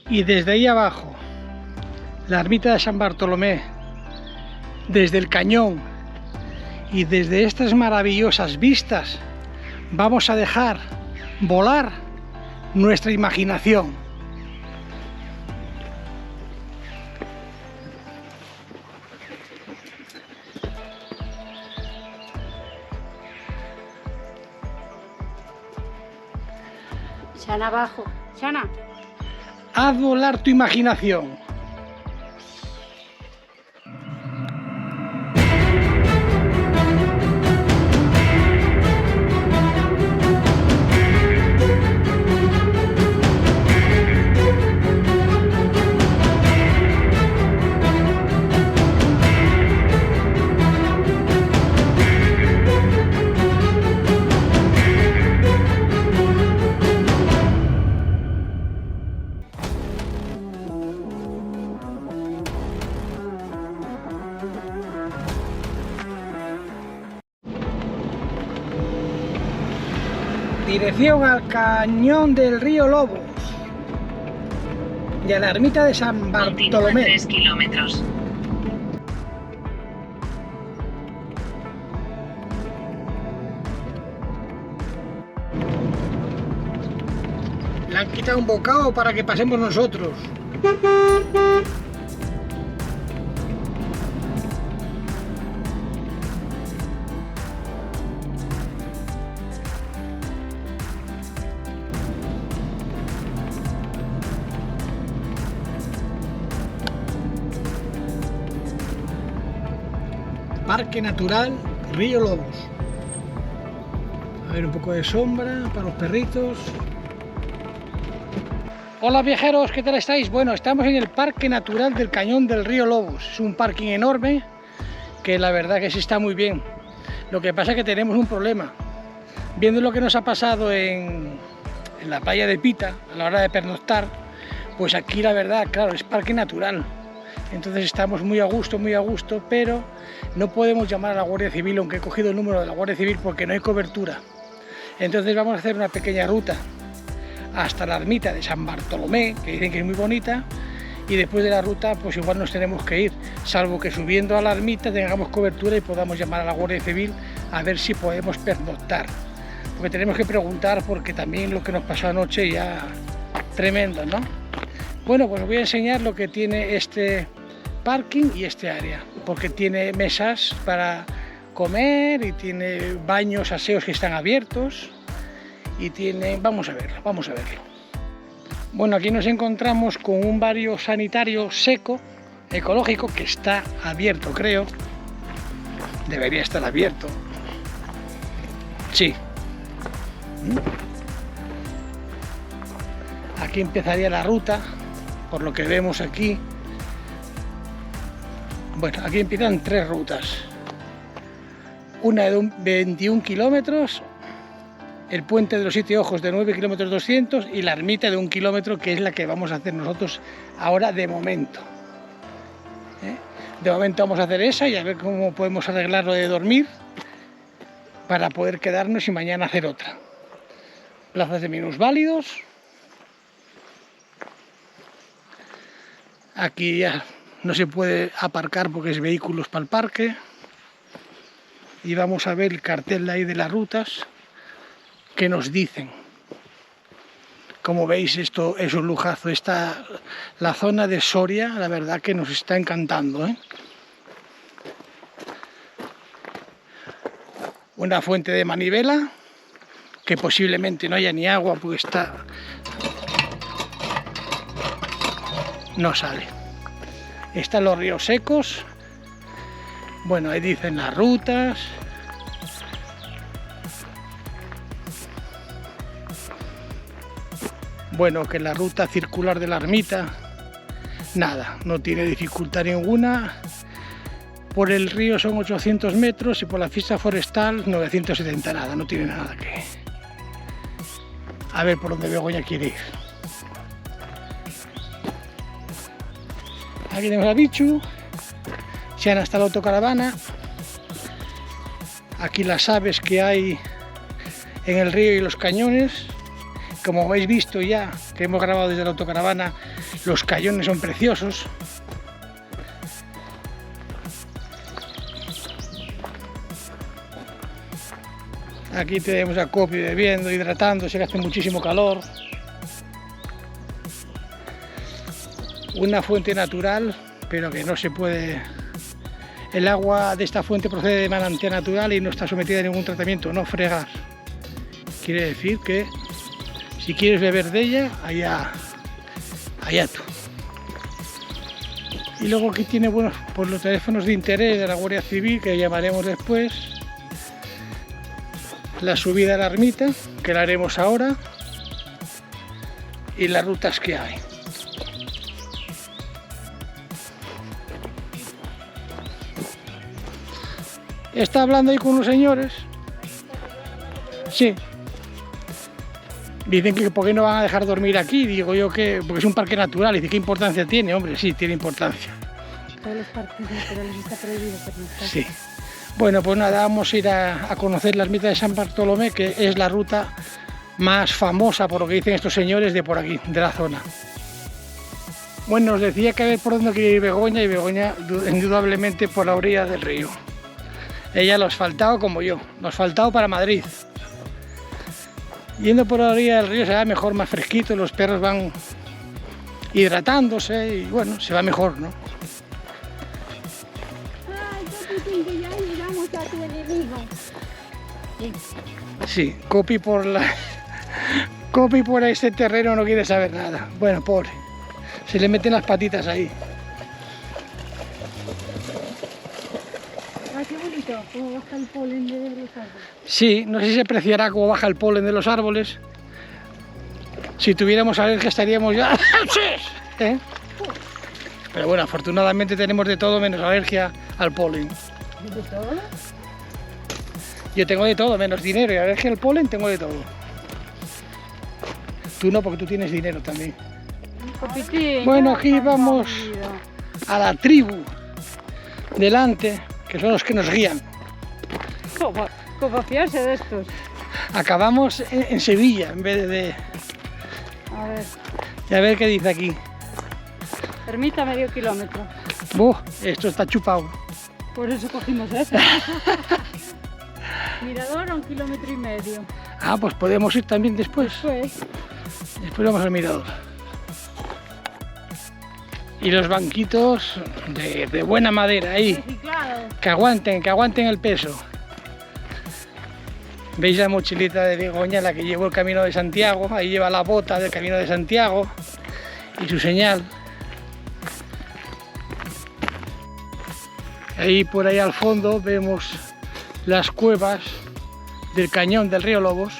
Y desde ahí abajo, la ermita de San Bartolomé, desde el cañón y desde estas maravillosas vistas, vamos a dejar volar nuestra imaginación. Shana, abajo. Shana. Haz volar tu imaginación. Dirección al cañón del río Lobos y a la ermita de San Bartolomé. 3 kilómetros. Le han quitado un bocado para que pasemos nosotros. Parque Natural Río Lobos. A ver, un poco de sombra para los perritos. Hola viajeros, ¿qué tal estáis? Bueno, estamos en el Parque Natural del Cañón del Río Lobos. Es un parking enorme que la verdad que sí está muy bien. Lo que pasa es que tenemos un problema. Viendo lo que nos ha pasado en la playa de Pita a la hora de pernoctar, pues aquí la verdad, claro, es parque natural. Entonces estamos muy a gusto, pero no podemos llamar a la Guardia Civil, aunque he cogido el número de la Guardia Civil porque no hay cobertura. Entonces vamos a hacer una pequeña ruta hasta la ermita de San Bartolomé, que dicen que es muy bonita, y después de la ruta pues igual nos tenemos que ir, salvo que subiendo a la ermita tengamos cobertura y podamos llamar a la Guardia Civil a ver si podemos pernoctar. Porque tenemos que preguntar, porque también lo que nos pasó anoche ya tremendo, ¿no? Bueno, pues os voy a enseñar lo que tiene este parking y este área, porque tiene mesas para comer y tiene baños, aseos que están abiertos y tiene... Vamos a verlo. Bueno, aquí nos encontramos con un barrio sanitario seco, ecológico, que está abierto, creo. Debería estar abierto. Sí. Aquí empezaría la ruta, por lo que vemos aquí. Bueno, aquí empiezan 3 rutas. Una de 21 kilómetros, el puente de los 7 ojos de 9 kilómetros 200 y la ermita de 1 kilómetro, que es la que vamos a hacer nosotros ahora de momento. De momento vamos a hacer esa y a ver cómo podemos arreglar lo de dormir para poder quedarnos y mañana hacer otra. Plazas de minusválidos. Aquí ya no se puede aparcar porque es vehículos para el parque. Y vamos a ver el cartel de ahí de las rutas que nos dicen. Como veis, esto es un lujazo. La zona de Soria, la verdad que nos está encantando, ¿eh? Una fuente de manivela, que posiblemente no haya ni agua porque no sale. Están los ríos secos. Bueno, ahí dicen las rutas. Bueno, que la ruta circular de la ermita, nada, no tiene dificultad ninguna. Por el río son 800 metros y por la pista forestal 970, nada, no tiene nada que... A ver por dónde Begoña quiere ir. Aquí tenemos a Bichu, se han hasta la autocaravana. Aquí las aves que hay en el río y los cañones. Como habéis visto ya, que hemos grabado desde la autocaravana, Los cañones son preciosos. Aquí tenemos a Copi bebiendo, hidratándose, que hace muchísimo calor. Una fuente natural, pero que no se puede... El agua de esta fuente procede de manantial natural y no está sometida a ningún tratamiento, no fregar. Quiere decir que si quieres beber de ella, allá tú. Y luego aquí tiene, bueno, pues los teléfonos de interés de la Guardia Civil, que llamaremos después. La subida a la ermita, que la haremos ahora. Y las rutas que hay. Está hablando ahí con unos señores. Sí. Dicen que por qué no van a dejar dormir aquí. Digo yo que porque es un parque natural. Y dice, ¿qué importancia tiene? Hombre, sí, tiene importancia. Todos los parques naturales está prohibido pernoctar. Sí. Bueno, pues nada, vamos a ir a conocer la ermita de San Bartolomé, que es la ruta más famosa, por lo que dicen estos señores, de por aquí, de la zona. Bueno, os decía que a ver por dónde quiere ir Begoña, y Begoña indudablemente por la orilla del río. Ella lo ha asfaltado como yo, lo ha asfaltado para Madrid. Yendo por la orilla del río se va mejor, más fresquito, los perros van hidratándose y bueno, se va mejor, ¿no? Ay, yo dicen que ya llegamos a tu enemigo. Sí, Copi Copi por este terreno no quiere saber nada. Bueno, pobre, se le meten las patitas ahí. Ay, qué bonito, cómo baja el polen de los árboles. Sí, no sé si se apreciará cómo baja el polen de los árboles. Si tuviéramos alergia estaríamos ya... ¿Eh? Pero bueno, afortunadamente tenemos de todo menos alergia al polen. ¿De todo? Yo tengo de todo, menos dinero, y alergia al polen tengo de todo. Tú no, porque tú tienes dinero también. Copitín, Bueno, aquí vamos a la tribu delante, que son los que nos guían. ¿Cómo fiarse de estos? Acabamos en Sevilla en vez de... A ver, Y a ver qué dice aquí. ermita medio kilómetro. Buh, esto está chupado. Por eso cogimos ese. Mirador a 1,5 kilómetros. Ah, pues podemos ir también después. Pues, Después vamos al mirador. Y los banquitos de buena madera ahí, reciclado. que aguanten el peso. ¿Veis la mochilita de Begoña, la que llevó el Camino de Santiago? Ahí lleva la bota del Camino de Santiago y su señal. Ahí por ahí al fondo vemos las cuevas del cañón del río Lobos.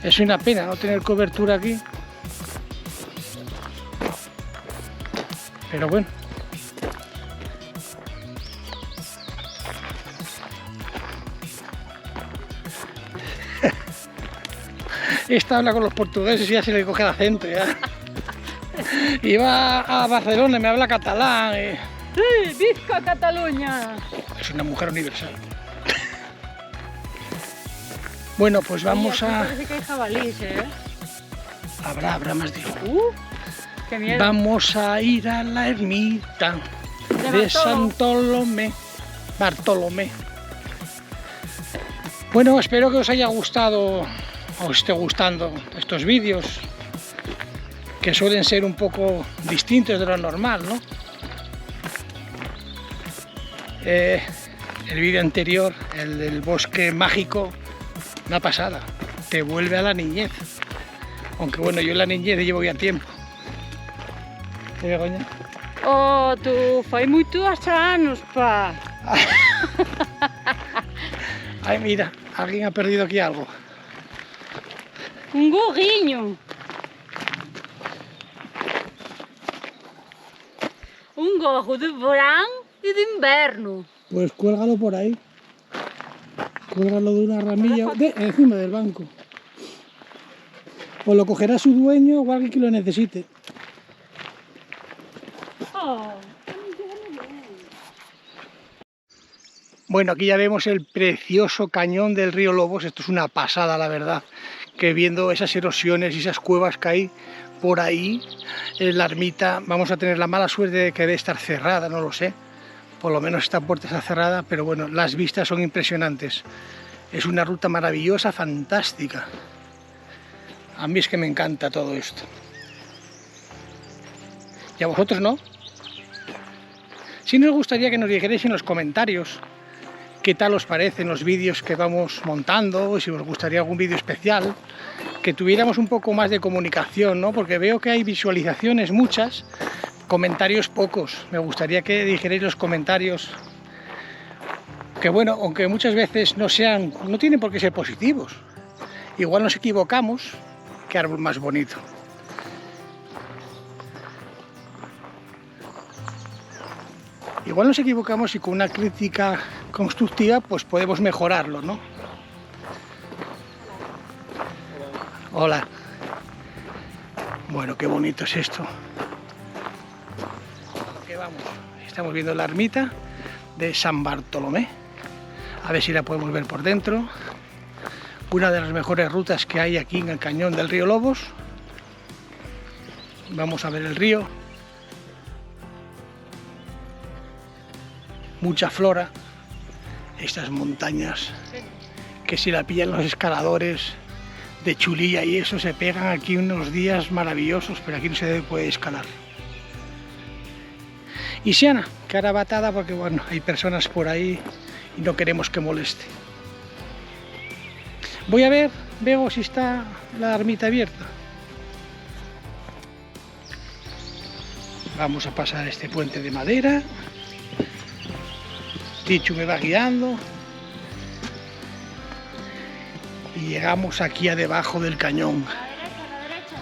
Es una pena no tener cobertura aquí, pero bueno. Esta habla con los portugueses y ya se le coge el acento ya. Y va a Barcelona y me habla catalán. ¡Sí! ¡Visca Cataluña! Es una mujer universal. Bueno, pues vamos Oye, aquí a... parece que hay jabalís, ¿eh? Habrá más de uno. ¡Qué miedo! Vamos a ir a la ermita de Bartolomé. Bueno, espero que os haya gustado, os esté gustando estos vídeos, que suelen ser un poco distintos de lo normal, ¿no? El vídeo anterior, el del bosque mágico, una pasada, te vuelve a la niñez. Aunque bueno, yo en la niñez llevo ya tiempo. ¿Qué Begoña? Oh, tú fai muchos anos, pa. Ay, mira, alguien ha perdido aquí algo. Un gorriño. Un gorro de verán y de inverno. Pues cuélgalo por ahí. Cuélgalo de una ramilla, encima del banco. O lo cogerá su dueño o alguien que lo necesite. Oh. Bueno, aquí ya vemos el precioso cañón del río Lobos. Esto es una pasada, la verdad, que viendo esas erosiones y esas cuevas que hay por ahí, en la ermita, vamos a tener la mala suerte de que debe estar cerrada, no lo sé. Por lo menos esta puerta está cerrada, pero bueno, las vistas son impresionantes. Es una ruta maravillosa, fantástica. A mí es que me encanta todo esto. ¿Y a vosotros no? Sí nos gustaría que nos dijerais en los comentarios qué tal os parecen los vídeos que vamos montando, si os gustaría algún vídeo especial, que tuviéramos un poco más de comunicación, ¿no? Porque veo que hay visualizaciones muchas, comentarios pocos. Me gustaría que dijerais los comentarios, que bueno, aunque muchas veces no tienen por qué ser positivos. Igual nos equivocamos. Qué árbol más bonito. Igual nos equivocamos y con una crítica constructiva pues podemos mejorarlo, ¿no? Hola. Bueno, qué bonito es esto. ¿Qué vamos? Estamos viendo la ermita de San Bartolomé. A ver si la podemos ver por dentro. Una de las mejores rutas que hay aquí en el cañón del río Lobos. Vamos a ver el río. Mucha flora. Estas montañas que si la pillan los escaladores de Chulilla y eso, se pegan aquí unos días maravillosos, pero aquí no se puede escalar. Y Siana, cara batada porque bueno, hay personas por ahí y no queremos que moleste. Voy a ver, veo si está la ermita abierta. Vamos a pasar este puente de madera. Tichu me va guiando. Y llegamos aquí a debajo del cañón. A la derecha,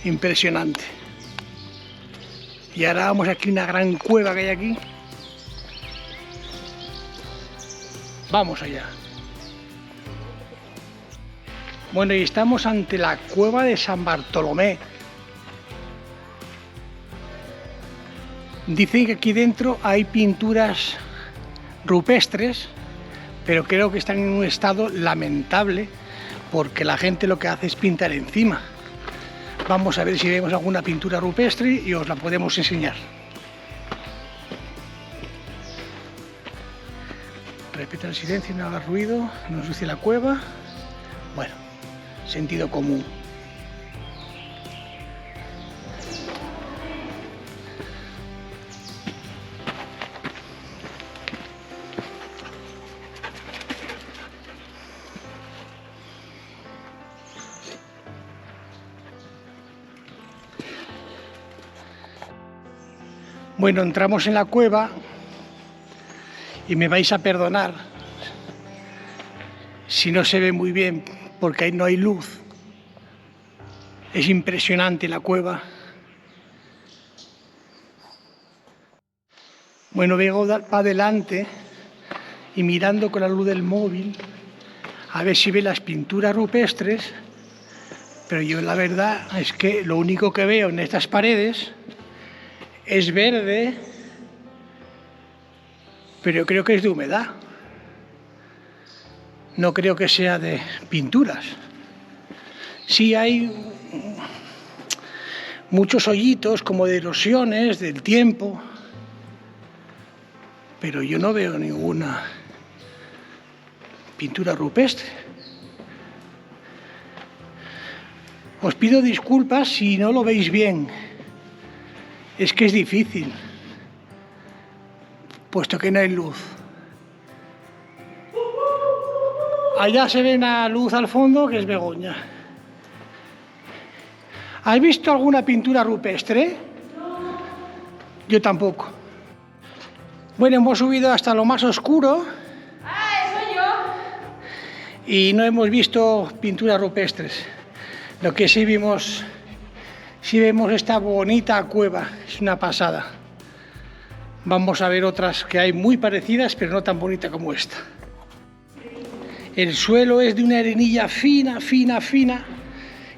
Impresionante. Y ahora vamos aquí a una gran cueva que hay aquí. Vamos allá. Bueno, y estamos ante la cueva de San Bartolomé. Dicen que aquí dentro hay pinturas rupestres, pero creo que están en un estado lamentable porque la gente lo que hace es pintar encima. Vamos a ver si vemos alguna pintura rupestre y os la podemos enseñar. Respeta el silencio, no haga ruido, no ensucie la cueva. Bueno, sentido común. Bueno, entramos en la cueva y me vais a perdonar si no se ve muy bien porque ahí no hay luz. Es impresionante la cueva. Bueno, vengo para adelante y mirando con la luz del móvil a ver si ve las pinturas rupestres, pero yo la verdad es que lo único que veo en estas paredes es verde, pero yo creo que es de humedad. No creo que sea de pinturas. Sí hay muchos hoyitos como de erosiones del tiempo, pero yo no veo ninguna pintura rupestre. Os pido disculpas si no lo veis bien. Es que es difícil, puesto que no hay luz. Allá se ve una luz al fondo que es Begoña. ¿Has visto alguna pintura rupestre? Yo tampoco. Bueno, hemos subido hasta lo más oscuro. Y no hemos visto pinturas rupestres. Lo que sí vemos esta bonita cueva, es una pasada. Vamos a ver otras que hay muy parecidas, pero no tan bonita como esta. El suelo es de una arenilla fina, fina, fina,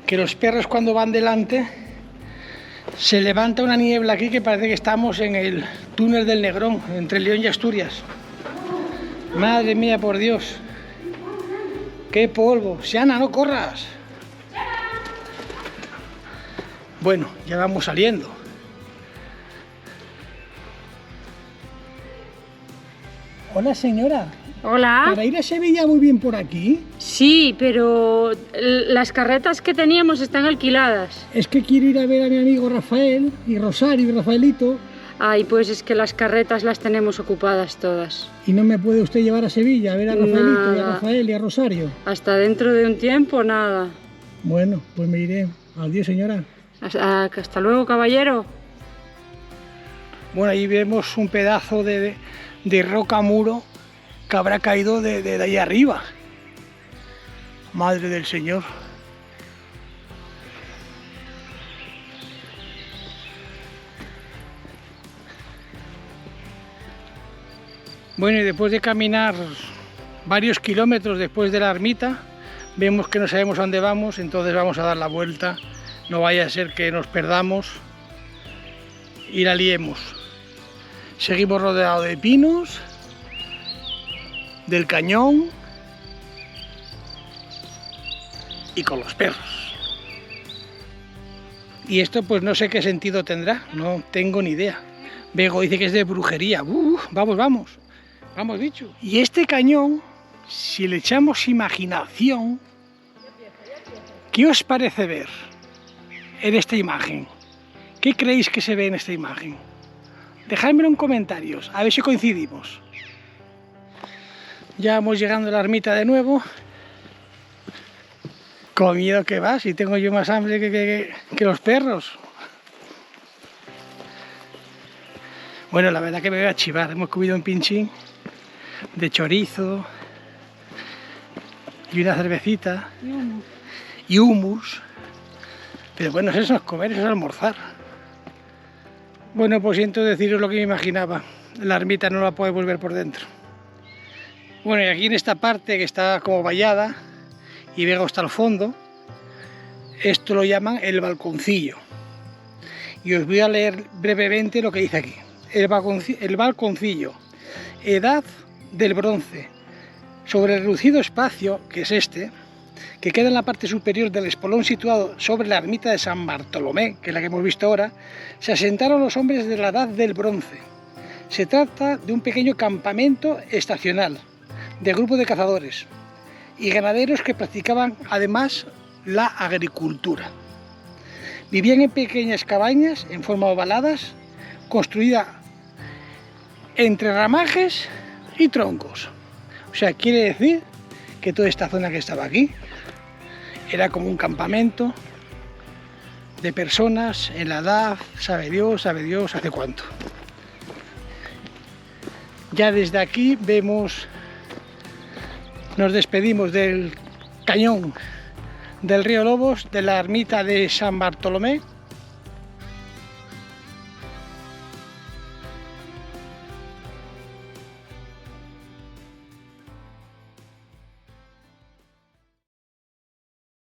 que los perros cuando van delante Se levanta una niebla aquí que parece que estamos en el túnel del Negrón, entre León y Asturias. Madre mía, por Dios. ¡Qué polvo! ¡Siana, no corras! Bueno, ya vamos saliendo. Hola, señora. Hola. ¿Para ir a Sevilla muy bien por aquí? Sí, pero las carretas que teníamos están alquiladas. Es que quiero ir a ver a mi amigo Rafael y Rosario y Rafaelito. Ay, pues es que las carretas las tenemos ocupadas todas. ¿Y no me puede usted llevar a Sevilla a ver a Rafaelito y a Nada. Rafael y a Rosario? Hasta dentro de un tiempo, nada. Bueno, pues me iré. Adiós, señora. Hasta luego, caballero. Bueno, ahí vemos un pedazo de roca muro que habrá caído de ahí arriba. Madre del Señor. Bueno, y después de caminar varios kilómetros después de la ermita, vemos que no sabemos a dónde vamos, entonces vamos a dar la vuelta. No vaya a ser que nos perdamos y la liemos. Seguimos rodeados de pinos, del cañón y con los perros. Y esto pues no sé qué sentido tendrá, no tengo ni idea. Bego dice que es de brujería. Vamos, vamos. Vamos, bicho. Y este cañón, si le echamos imaginación, ¿qué os parece ver en esta imagen? ¿Qué creéis que se ve en esta imagen? Dejádmelo en comentarios, a ver si coincidimos. Ya vamos llegando a la ermita de nuevo. Con miedo que va, si tengo yo más hambre que los perros. Bueno, la verdad que me voy a chivar. Hemos comido un pinchín de chorizo y una cervecita y hummus. Pero bueno, eso no es comer, eso es almorzar. Bueno, pues siento deciros lo que me imaginaba. La ermita no la podemos ver por dentro. Bueno, y aquí en esta parte que está como vallada y veo hasta el fondo, esto lo llaman el balconcillo. Y os voy a leer brevemente lo que dice aquí. El balconcillo, edad del bronce. Sobre el reducido espacio, que es este, que queda en la parte superior del espolón situado sobre la ermita de San Bartolomé, que es la que hemos visto ahora, se asentaron los hombres de la edad del bronce. Se trata de un pequeño campamento estacional, de grupo de cazadores y ganaderos que practicaban además la agricultura. Vivían en pequeñas cabañas en forma ovaladas, construidas entre ramajes y troncos. O sea, quiere decir que toda esta zona que estaba aquí era como un campamento de personas en la edad, sabe Dios hace cuánto. Ya desde aquí vemos, nos despedimos del cañón del río Lobos, de la ermita de San Bartolomé,